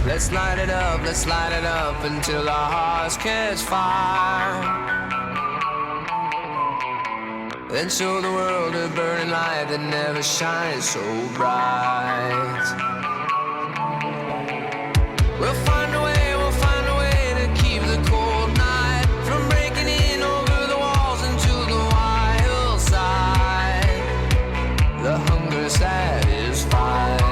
Let's light it up until our hearts catch fire. And show the world a burning light that never shines so bright. We'll find a way to keep the cold night from breaking in over the walls into the wild side. The hunger satisfied.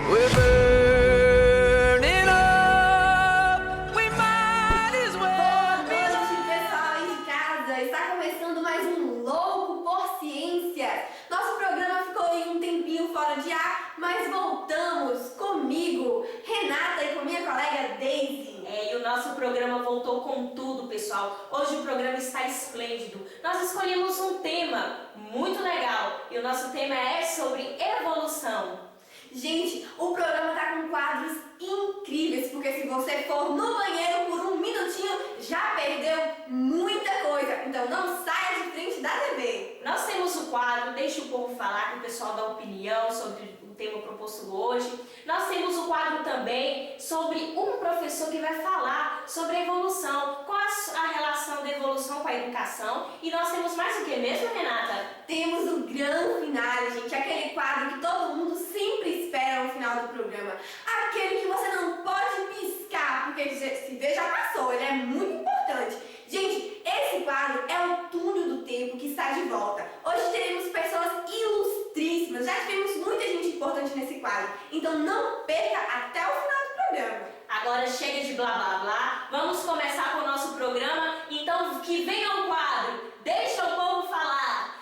We're burning up, we might as well. Boa noite, pessoal aí de casa. Está começando mais um Louco por Ciência. Nosso programa ficou aí um tempinho fora de ar, mas voltamos comigo, Renata, e com minha colega Daisy. E o nosso programa voltou com tudo, pessoal. Hoje o programa está esplêndido. Nós escolhemos um tema muito legal e o nosso tema é sobre evolução. Gente, o programa tá com quadros incríveis, porque se você for no banheiro por um minutinho, já perdeu muita coisa. Então não saia de frente da TV. Nós temos o quadro Deixa o Povo Falar, que o pessoal dá opinião sobre o tema proposto hoje. Nós temos o quadro também sobre um professor que vai falar sobre a evolução, qual a relação da evolução com a educação. E nós temos mais o que mesmo, Renata? Temos o grande finale, gente, aquele quadro que todo mundo sempre espera no final do programa. Aquele que você não pode piscar, porque se vê já passou, ele é muito importante. Gente, esse quadro é o túnel do tempo que está de volta. Hoje teremos pessoas ilustríssimas, já tivemos muita gente importante nesse quadro. Então não perca até o final do programa. Agora chega de blá blá blá, vamos começar com o nosso programa. Então que venha o quadro Deixa o Povo Falar.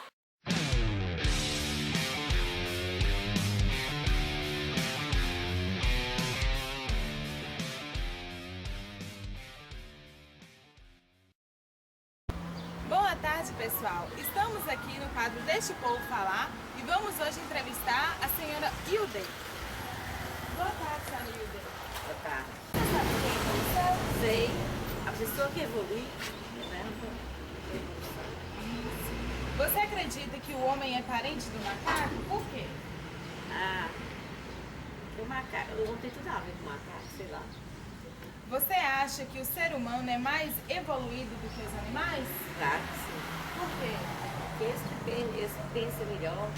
Boa tarde, pessoal. Estamos aqui no quadro Deixa o Povo Falar e vamos hoje entrevistar a senhora Hilde. Boa tarde, senhora Hilde. Boa tarde. Você sabe o que é evolução? Sei, a pessoa que evolui, leva evolução. Você acredita que o homem é parente do macaco? Por quê? O macaco, o homem tem tudo a ver com o macaco, sei lá. Você acha que o ser humano é mais evoluído do que os animais? Claro que sim. Por quê? Porque esse que pensa melhor,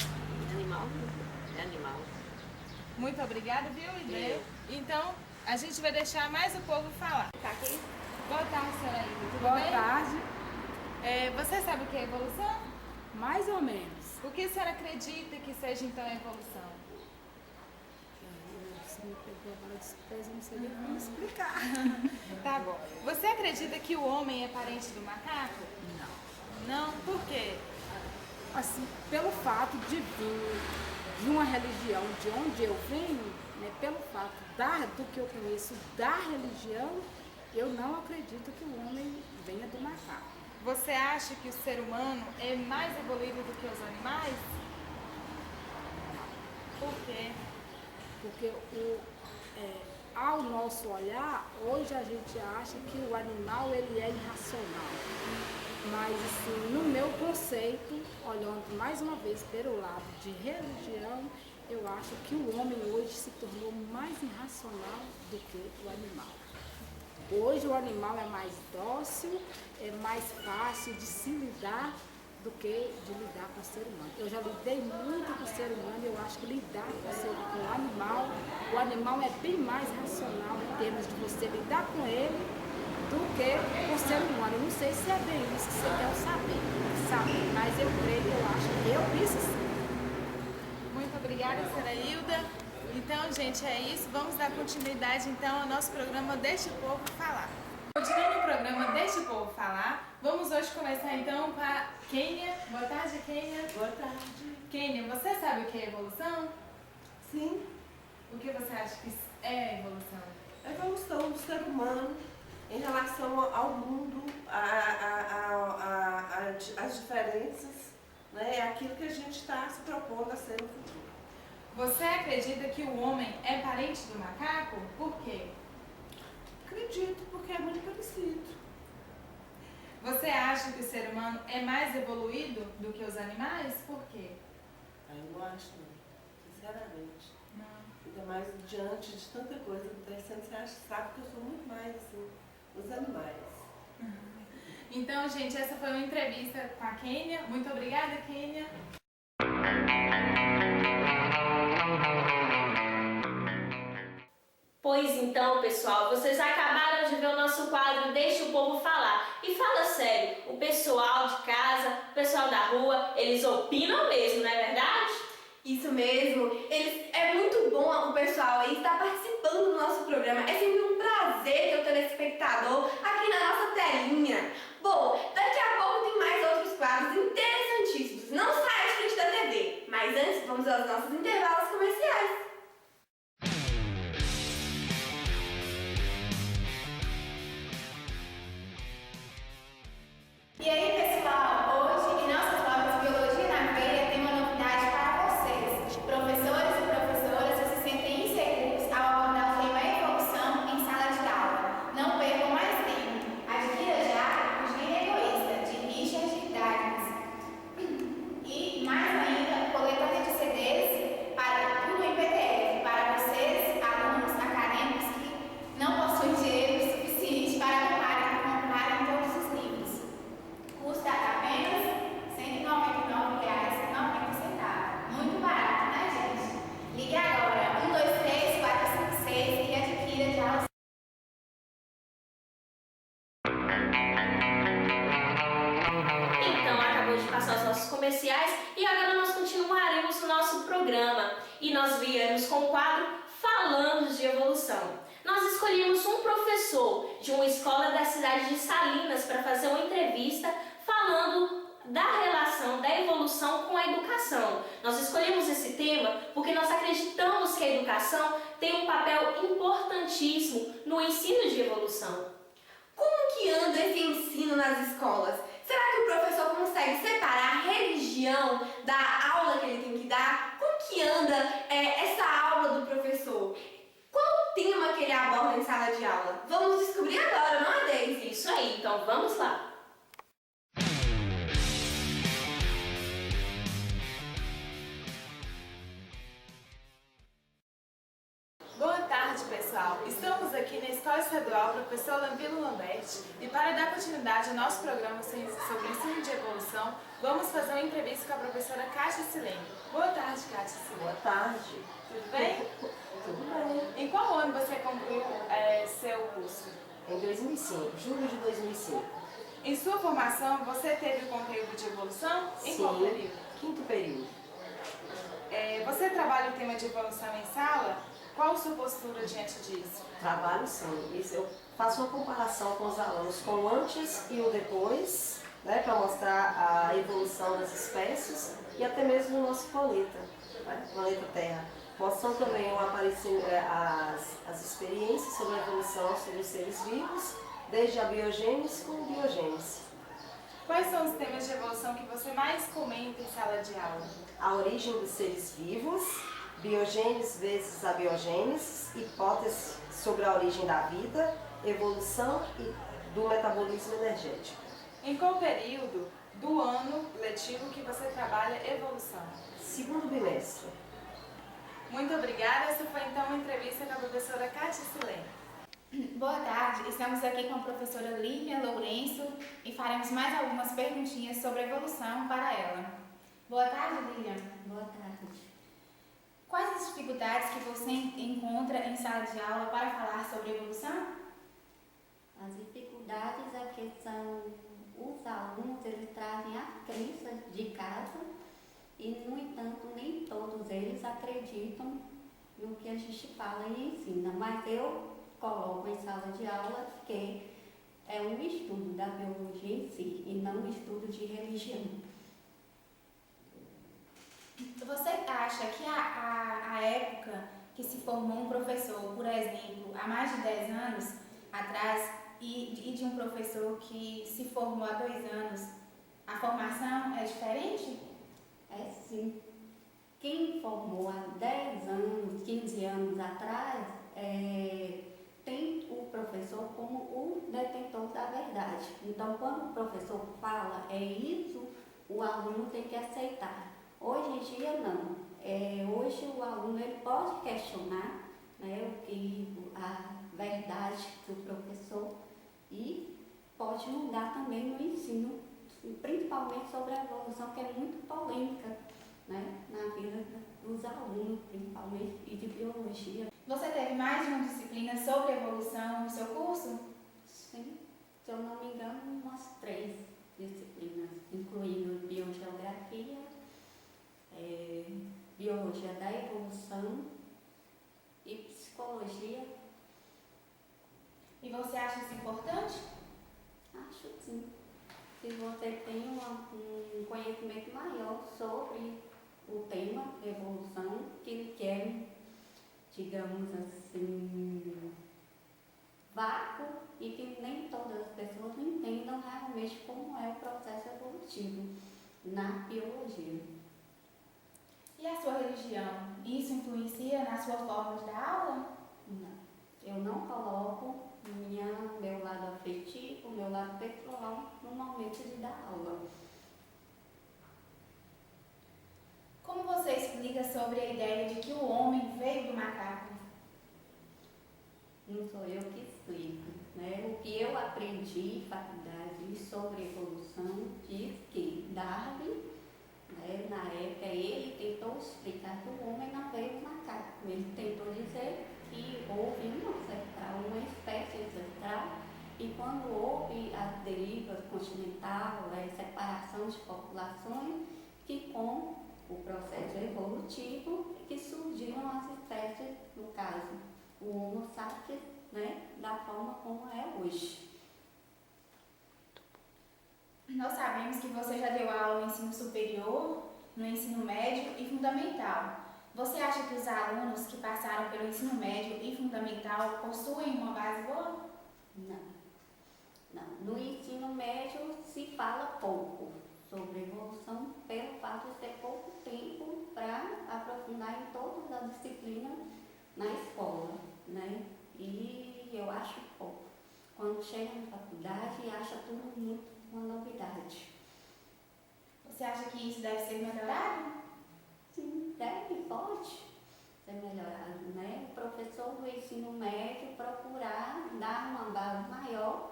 animal não é animal. Muito obrigada, viu, Hilde? Então, a gente vai deixar mais o povo falar. Tá aqui? Boa tarde, senhora Hilde. Tudo Boa bem? tarde. Você sabe o que é evolução? Mais ou menos. O que a senhora acredita que seja então a evolução? Você me pegou agora de surpresa, eu não sei nem como explicar. Tá bom. Você acredita que o homem é parente do macaco? Não? Por quê? Assim, pelo fato de vir de uma religião de onde eu venho, né, pelo fato do que eu conheço da religião, eu não acredito que o homem venha do macaco. Você acha que o ser humano é mais evoluído do que os animais? Por quê? Porque ao nosso olhar, hoje a gente acha que o animal ele é irracional. Mas assim, no meu conceito, olhando mais uma vez pelo lado de religião, eu acho que o homem hoje se tornou mais irracional do que o animal. Hoje o animal é mais dócil, é mais fácil de se lidar do que de lidar com o ser humano. Eu já lidei muito com o ser humano e eu acho que lidar com o animal é bem mais racional em termos de você lidar com ele do que com o ser humano. Eu não sei se é bem isso que você quer saber, mas eu creio, eu acho que eu penso sim. Muito obrigada, senhora Hilda. Então, gente, é isso. Vamos dar continuidade então ao nosso programa Deixa o Povo Falar. Continuando o programa Deixa o Povo Falar, vamos hoje começar então com a Kênia. Boa tarde, Kênia. Boa tarde. Kênia, você sabe o que é evolução? Sim, O que você acha que é a evolução? a evolução do ser humano em relação ao mundo, as diferenças, né? É aquilo que a gente está se propondo a ser no futuro. Você acredita que o homem é parente do macaco? Por quê? Acredito, porque é muito parecido. Você acha que o ser humano é mais evoluído do que os animais? Por quê? Eu não acho, não. Sinceramente. Não. Ainda mais diante de tanta coisa acontecendo, você sabe que eu sou muito mais assim, os animais. Então, gente, essa foi uma entrevista com a Kênia. Muito obrigada, Kênia. Pois então, pessoal, vocês acabaram de ver o nosso quadro Deixa o Povo Falar. E fala sério, o pessoal de casa, o pessoal da rua, eles opinam mesmo, não é verdade? Isso mesmo, é muito bom o pessoal aí estar participando do nosso programa. É sempre um prazer ter o telespectador aqui na nossa telinha. Bom, daqui a pouco tem mais outros quadros interessantíssimos. Não saia de frente da TV. Mas antes, vamos aos nossos intervalos comerciais. E aí, pessoal, hoje em nossas lojas Biologia na Veia tem uma novidade para vocês. Professores e professoras que se sentem inseguros ao abordar o tema evolução em sala de aula. Não percam mais tempo. Adquira já o Gênio Egoísta, de Richard Dawkins. E, mais ainda, coletânea de CDs para tudo em PDF, para vocês, alunos acadêmicos que não possuem dinheiro suficiente para comprarem todos os livros. Custa apenas R$ 199,90. Muito barato, né, gente? Ligue agora, 123 456 e adquira já os... Então, acabou de passar os nossos comerciais e agora nós continuaremos o nosso programa. E nós viemos com o quadro Falando de Evolução. Nós escolhemos um professor de uma escola da cidade de Salinas para fazer uma entrevista falando da relação da evolução com a educação. Nós escolhemos esse tema porque nós acreditamos que a educação tem um papel importantíssimo no ensino de evolução. Como que anda esse ensino nas escolas? Será que o professor consegue separar a religião da aula que ele tem que dar? Como que anda essa aula do professor? Qual o tema que ele aborda em sala de aula? Vamos descobrir agora, não é, Daisy? Isso aí, então vamos lá. Boa tarde, pessoal. Estamos aqui na Escola Estadual Professor Lanvilo Lamberti e para dar continuidade ao nosso programa sobre ensino de evolução, vamos fazer uma entrevista com a professora Kátia Silene. Boa tarde, Kátia Silene. Boa tarde. Tudo bem? Tudo bem. Em qual ano você concluiu seu curso? Em 2005, julho de 2005. Em sua formação, você teve o conteúdo de evolução? Em qual período? Quinto período. Você trabalha o tema de evolução em sala? Qual a sua postura diante disso? Trabalho sim. Isso, eu faço uma comparação com os alunos com o antes e o depois, né, para mostrar a evolução das espécies e até mesmo do nosso planeta, né, planeta Terra. Mostrando também as experiências sobre a evolução sobre os seres vivos, desde a biogênese com a biogênese. Quais são os temas de evolução que você mais comenta em sala de aula? A origem dos seres vivos, biogênese vezes abiogênese, hipóteses sobre a origem da vida, evolução e do metabolismo energético. Em qual período do ano letivo que você trabalha evolução? Segundo bimestre. Muito obrigada. Essa foi então uma entrevista com a professora Kátia Silene. Boa tarde, estamos aqui com a professora Lívia Lourenço e faremos mais algumas perguntinhas sobre evolução para ela. Boa tarde, Lívia. Boa tarde. Quais as dificuldades que você encontra em sala de aula para falar sobre evolução? As dificuldades é que são os alunos, eles trazem a crença de casa e, no entanto, nem todos eles acreditam no que a gente fala e ensina, mas eu coloco em sala de aula que é um estudo da biologia em si e não um estudo de religião. Você acha que a época que se formou um professor, por exemplo, há mais de 10 anos atrás, e de um professor que se formou há 2 anos, a formação é diferente? É sim. Quem formou há 10 anos, 15 anos atrás, tem o professor como o detentor da verdade. Então, quando o professor fala, é isso, o aluno tem que aceitar. Hoje em dia não. Hoje o aluno ele pode questionar, né, a verdade do professor e pode mudar também no ensino, principalmente sobre a evolução, que é muito polêmica, né, na vida dos alunos, principalmente, e de biologia. Você teve mais de uma disciplina sobre evolução no seu curso? Sim, se eu não me engano, umas 3 disciplinas, incluindo biogeografia, biologia da evolução e psicologia. E você acha isso importante? Acho sim. Se você tem um conhecimento maior sobre o tema evolução, que quer, digamos assim, vácuo e que nem todas as pessoas entendam realmente como é o processo evolutivo na biologia. E a sua religião? Isso influencia na sua forma de dar aula? Não. Eu não coloco meu lado afetivo, meu lado pessoal no momento de dar aula. Como você explica sobre a ideia de que o homem veio do macaco? Não sou eu que explico, né? O que eu aprendi em faculdade sobre evolução diz que Darwin, né, na época, ele tentou explicar que o homem não veio do macaco. Ele tentou dizer que houve uma espécie ancestral, e quando houve as derivas continental, a separação de populações, que com o processo evolutivo que surgiram as espécies, no caso, o Homo sapiens, né, da forma como é hoje. Nós sabemos que você já deu aula no ensino superior, no ensino médio e fundamental. Você acha que os alunos que passaram pelo ensino médio e fundamental possuem uma base boa? Não. No ensino médio se fala pouco sobre evolução pelo fato de ter pouco tempo para aprofundar em todas as disciplinas na escola, né? E eu acho pouco. Quando chega na faculdade, acha tudo muito uma novidade. Você acha que isso deve ser melhorado? Sim, pode ser melhorado, né? O professor do ensino médio procurar dar uma base maior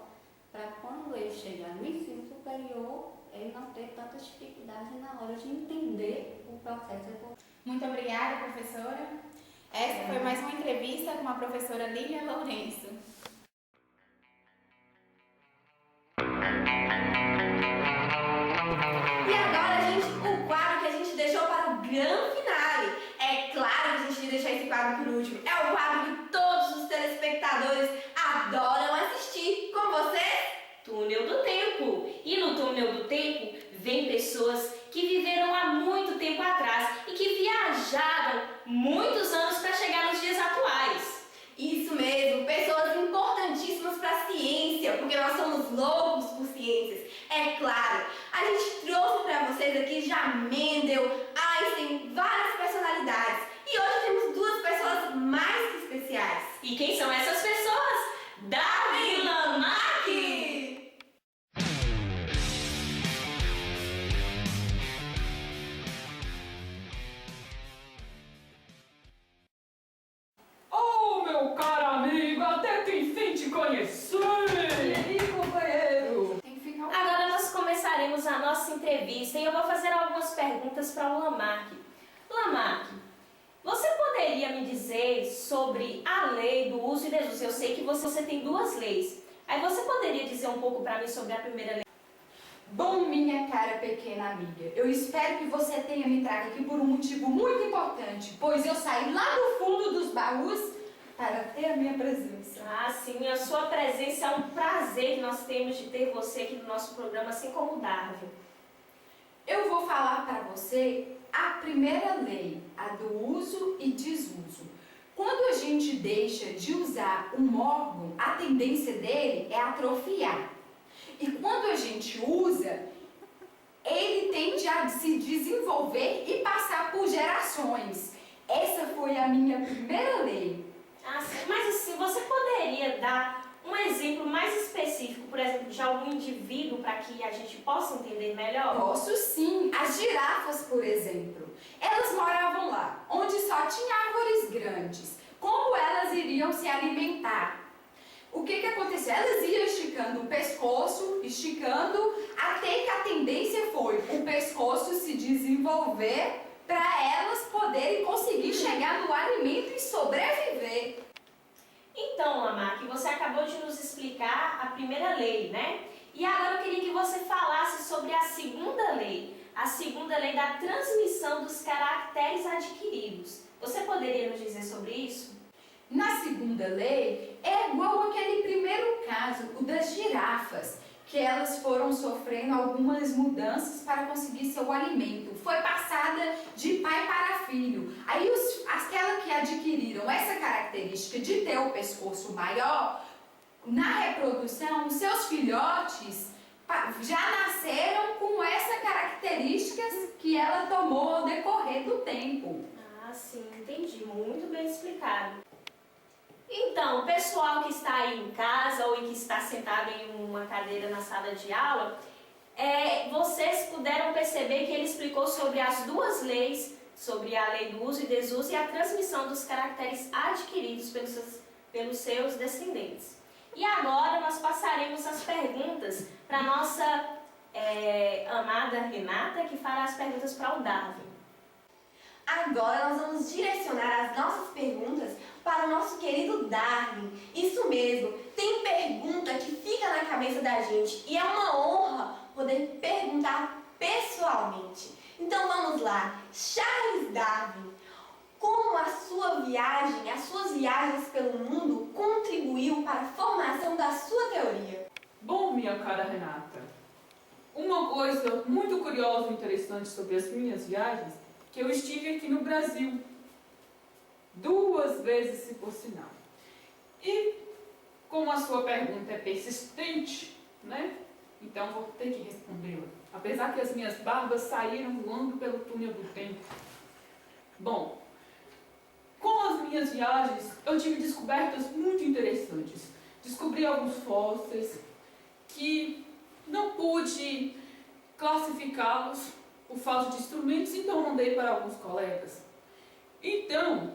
para quando ele chegar no ensino superior, ele não ter tanta dificuldade na hora de entender o processo evolutivo. Muito obrigada, professora. Essa foi mais uma entrevista com a professora Lívia Lourenço. E agora, gente, o quadro que a gente deixou para o grande finale. É claro que a gente ia deixar esse quadro por último. É o quadro que todos os telespectadores adoram assistir. Com vocês? Túnel do Tempo. E no Túnel do Tempo vem pessoas que viveram há muito tempo atrás e que viajaram muitos anos para chegar nos dias atuais. Isso mesmo, pessoas importantíssimas para a ciência, porque nós somos loucos por ciências. É claro, a gente trouxe para vocês aqui já Mendel, Einstein, várias personalidades. E hoje temos 2 pessoas mais que especiais. E quem são essas pessoas? Davi Lamarck! Oh, meu caro amigo, até que enfim te conheci! E aí, companheiro? Tem que ficar Agora nós começaremos a nossa entrevista e eu vou fazer algumas perguntas para o Lamarck. Lamarck, você poderia me dizer sobre a lei do uso e desuso? Eu sei que você tem 2 leis. Aí você poderia dizer um pouco para mim sobre a primeira lei? Bom, minha cara pequena amiga, eu espero que você tenha me trago aqui por um motivo muito importante, pois eu saí lá do fundo dos baús para ter a minha presença. Ah, sim, a sua presença é um prazer que nós temos de ter você aqui no nosso programa, assim como o Darwin. Eu vou falar para você a primeira lei, a do uso e desuso. Quando a gente deixa de usar um órgão, a tendência dele é atrofiar. E quando a gente usa, ele tende a se desenvolver e passar por gerações. Essa foi a minha primeira lei. Ah, sim, mas assim, você poderia dar um exemplo mais específico, por exemplo, de algum indivíduo para que a gente possa entender melhor? Posso sim. A As girafas, por exemplo, elas moravam lá, onde só tinha árvores grandes. Como elas iriam se alimentar? O que aconteceu? Elas iam esticando o pescoço, esticando, até que a tendência foi o pescoço se desenvolver para elas poderem conseguir chegar no alimento e sobreviver. Então, Lamarck, você acabou de nos explicar a primeira lei, né? E agora eu queria que você falasse sobre a segunda lei da transmissão dos caracteres adquiridos. Você poderia nos dizer sobre isso? Na segunda lei, é igual aquele primeiro caso, o das girafas, que elas foram sofrendo algumas mudanças para conseguir seu alimento. Foi passada de pai para filho. Aí aquelas que adquiriram essa característica de ter o pescoço maior, na reprodução, os seus filhotes já nasceram com essas características que ela tomou ao decorrer do tempo. Ah, sim, entendi. Muito bem explicado. Então, pessoal que está aí em casa ou que está sentado em uma cadeira na sala de aula, vocês puderam perceber que ele explicou sobre as duas leis, sobre a lei do uso e desuso e a transmissão dos caracteres adquiridos pelos seus descendentes. E agora nós passaremos as perguntas para a nossa amada Renata, que fará as perguntas para o Darwin. Agora nós vamos direcionar as nossas perguntas para o nosso querido Darwin. Isso mesmo, tem pergunta que fica na cabeça da gente e é uma honra poder perguntar pessoalmente. Então vamos lá, Charles Darwin, como a sua viagem, as suas viagens pelo mundo contribuiu para a formação da sua teoria? Bom, minha cara Renata, uma coisa muito curiosa e interessante sobre as minhas viagens, que eu estive aqui no Brasil, 2 vezes, se por sinal. E como a sua pergunta é persistente, né? Então vou ter que respondê-la, apesar que as minhas barbas saíram voando pelo túnel do tempo. Bom, com as minhas viagens eu tive descobertas muito interessantes. Descobri alguns fósseis que não pude classificá-los por falta de instrumentos, então mandei para alguns colegas. Então,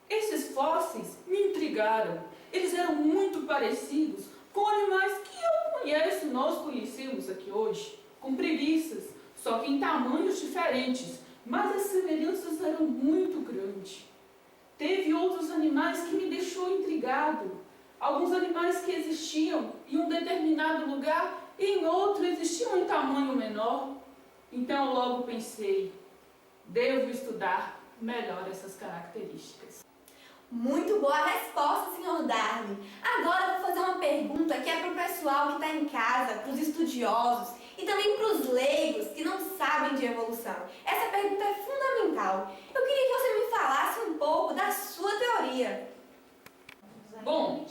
esses fósseis me intrigaram. Eles eram muito parecidos com animais que nós conhecemos aqui hoje, com preguiças, só que em tamanhos diferentes, mas as semelhanças eram muito grandes. Teve outros animais que me deixou intrigado. Alguns animais que existiam em um determinado lugar e em outro existiam em tamanho menor. Então eu logo pensei, devo estudar melhor essas características. Muito boa resposta, Sr. Darwin. Agora eu vou fazer uma pergunta que é para o pessoal que está em casa, para os estudiosos e também para os leigos que não sabem de evolução. Essa pergunta é fundamental. Eu queria que você me falasse um pouco da sua teoria. Bom,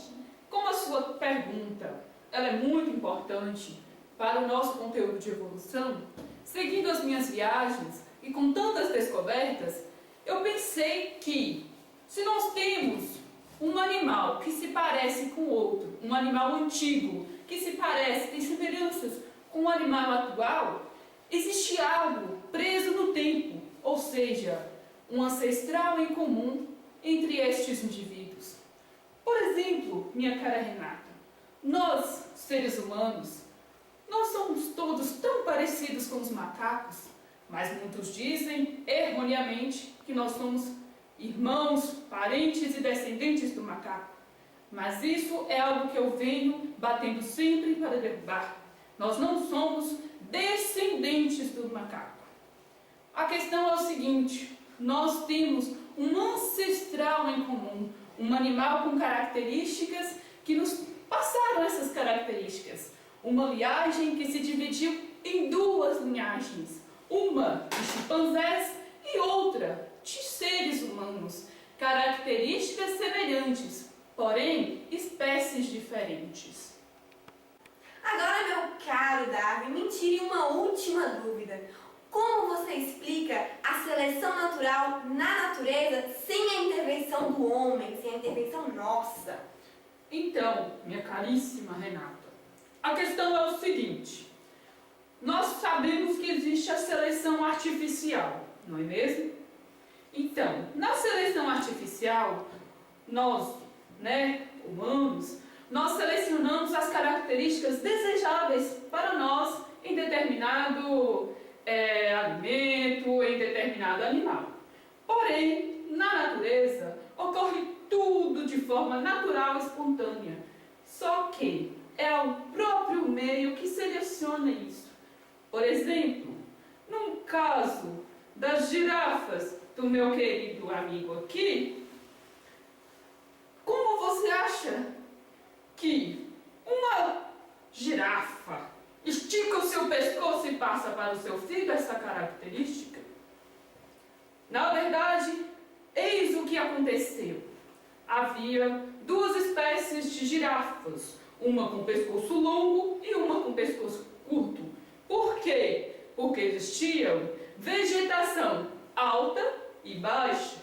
como a sua pergunta ela é muito importante para o nosso conteúdo de evolução, seguindo as minhas viagens e com tantas descobertas, eu pensei que se nós temos um animal que se parece com outro, um animal antigo que se parece, tem semelhanças com o animal atual, existe algo preso no tempo, ou seja, um ancestral em comum entre estes indivíduos. Por exemplo, minha cara Renata, nós, seres humanos, nós somos todos tão parecidos com os macacos, mas muitos dizem, erroneamente, que nós somos irmãos, parentes e descendentes do macaco. Mas isso é algo que eu venho batendo sempre para derrubar. Nós não somos descendentes do macaco. A questão é o seguinte, nós temos um ancestral em comum, um animal com características que nos passaram essas características. Uma linhagem que se dividiu em 2 linhagens, uma de chimpanzés e outra de seres humanos, características semelhantes, porém espécies diferentes. Agora, meu caro Darwin, me tire uma última dúvida. Como você explica a seleção natural na natureza sem a intervenção do homem, sem a intervenção nossa? Então, minha caríssima Renata, a questão é o seguinte, nós sabemos que existe a seleção artificial, não é mesmo? Então, na seleção artificial, nós, humanos, nós selecionamos as características desejáveis para nós em determinado alimento, em determinado animal. Porém, na natureza, ocorre tudo de forma natural e espontânea. Só que é o próprio meio que seleciona isso. Por exemplo, num caso das girafas do meu querido amigo aqui, como você acha que uma girafa estica o seu pescoço e passa para o seu filho essa característica? Na verdade, eis o que aconteceu. Havia duas espécies de girafas, uma com pescoço longo e uma com pescoço curto. Por quê? Porque existiam vegetação alta e baixa.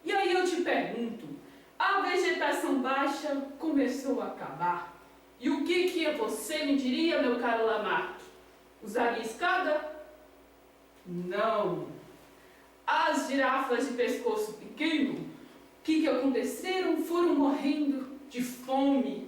E aí eu te pergunto, a vegetação baixa começou a acabar. E o que você me diria, meu caro Lamarck? Usaria escada? Não. As girafas de pescoço pequeno, o que aconteceram? Foram morrendo de fome,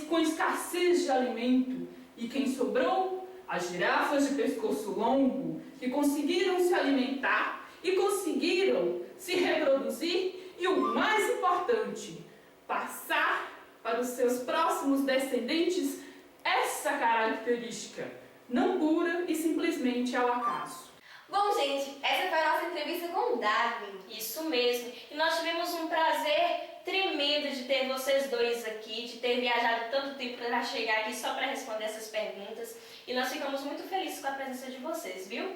com escassez de alimento. E quem sobrou? As girafas de pescoço longo, que conseguiram se alimentar e conseguiram se reproduzir e, o mais importante, passar para os seus próximos descendentes essa característica, não pura e simplesmente ao acaso. Bom, gente, essa foi a nossa entrevista com o Darwin. Isso mesmo. E nós tivemos um prazer tremendo de ter vocês dois aqui, de ter viajado tanto tempo para chegar aqui só para responder essas perguntas. E nós ficamos muito felizes com a presença de vocês, viu?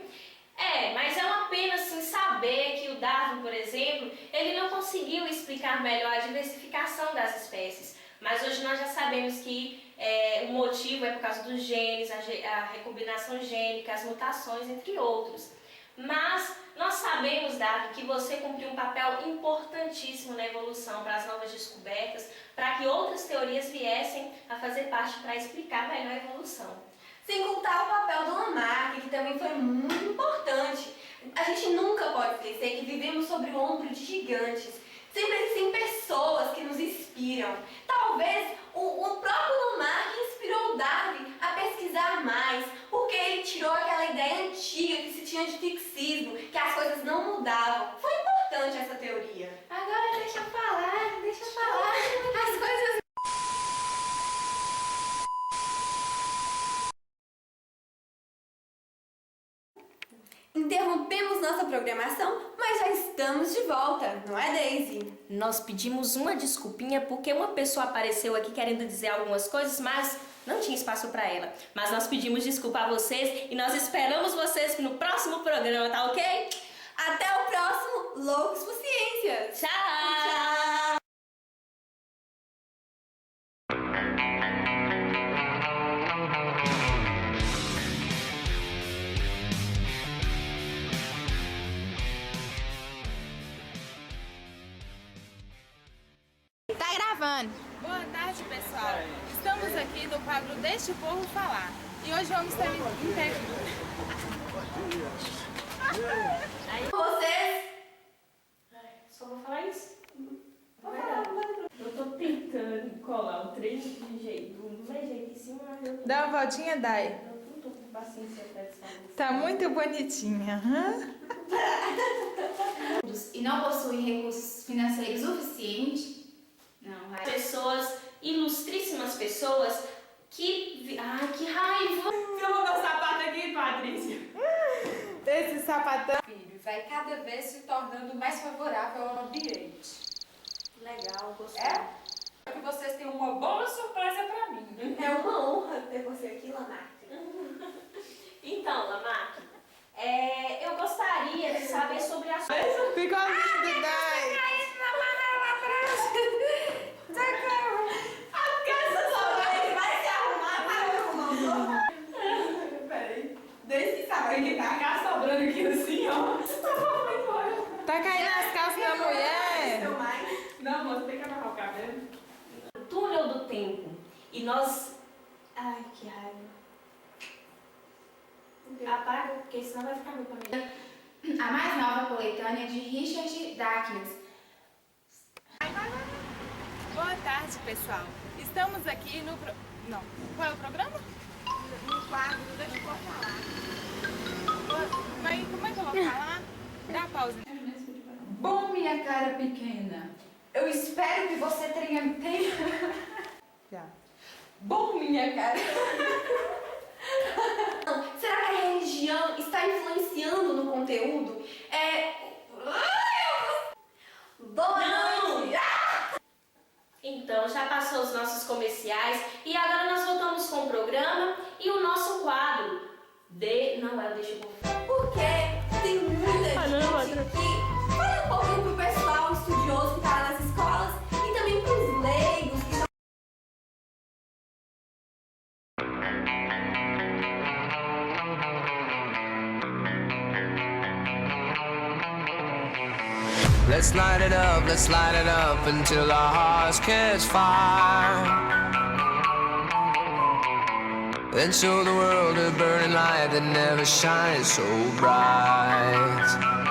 Mas é uma pena assim, saber que o Darwin, por exemplo, ele não conseguiu explicar melhor a diversificação das espécies. Mas hoje nós já sabemos que o motivo é por causa dos genes, a recombinação gênica, as mutações, entre outros. Mas nós sabemos, Darwin, que você cumpriu um papel importantíssimo na evolução para as novas descobertas, para que outras teorias viessem a fazer parte para explicar melhor a evolução. Sem contar o papel do Lamarck, que também foi muito importante. A gente nunca pode esquecer que vivemos sobre o ombro de gigantes. Sempre existem pessoas que nos inspiram. Talvez o próprio Lamarck inspirou o Darwin a pesquisar mais, porque ele tirou aquela ideia antiga que se tinha de fixismo, que as coisas não mudavam. Foi importante essa teoria. Agora deixa eu falar. As coisas... Interrompemos nossa programação, mas já estamos de volta, não é, Daisy? Nós pedimos uma desculpinha porque uma pessoa apareceu aqui querendo dizer algumas coisas, mas não tinha espaço para ela. Mas nós pedimos desculpa a vocês e nós esperamos vocês no próximo programa, tá ok? Até o próximo Loucos por Ciência! Tchau! Tchau! Tá gravando. Boa tarde, pessoal. Estamos aqui no quadro Deixa o Povo Falar. E hoje vamos ter Vocês... Só vou falar isso. Eu tô tentando colar o trecho de jeito, do meu jeito em cima, mas eu Dá uma voltinha, Dai. não tô com paciência pra essa. Tá muito bonitinha. E não possuem recursos financeiros suficientes. Não, Pessoas, ilustríssimas pessoas, que... Ai, que raiva! Filma meu sapato aqui, Patrícia. Esse sapatão. filho, vai cada vez se tornando mais favorável ao ambiente. Legal, gostei. É que vocês têm uma boa surpresa pra mim. É uma honra ter você aqui, Lamarck. Então, Lamarck, eu gostaria de saber sobre a sua... Ficou lindo, Dai. Desse sábado que tá Tá sobrando aqui assim, ó. Tá caindo as calças da mulher. Não, moça, tem que amarrar o cabelo. túnel do tempo. E nós... Ai, que raiva. Apaga, porque senão vai ficar ruim pra mim. A mais nova coletânea de Richard Dawkins. Boa tarde, pessoal. Estamos aqui no... Não. Qual é o programa? No quadro, deixa eu falar. Mas como é que eu vou falar? Dá pausa. Bom, minha cara pequena, eu espero que você tenha... Já. Bom, minha cara... Será que a religião está influenciando no conteúdo? Boa noite! Então, já passou os nossos comerciais e agora nós voltamos com o programa e o nosso quadro Não é o Deixa o Povo Falar. Porque tem muita gente que fala um pouquinho pro pessoal estudioso que tá lá nas escolas e também pros leigos que estão... Let's light it up until our hearts catch fire. Then show the world a burning light that never shines so bright.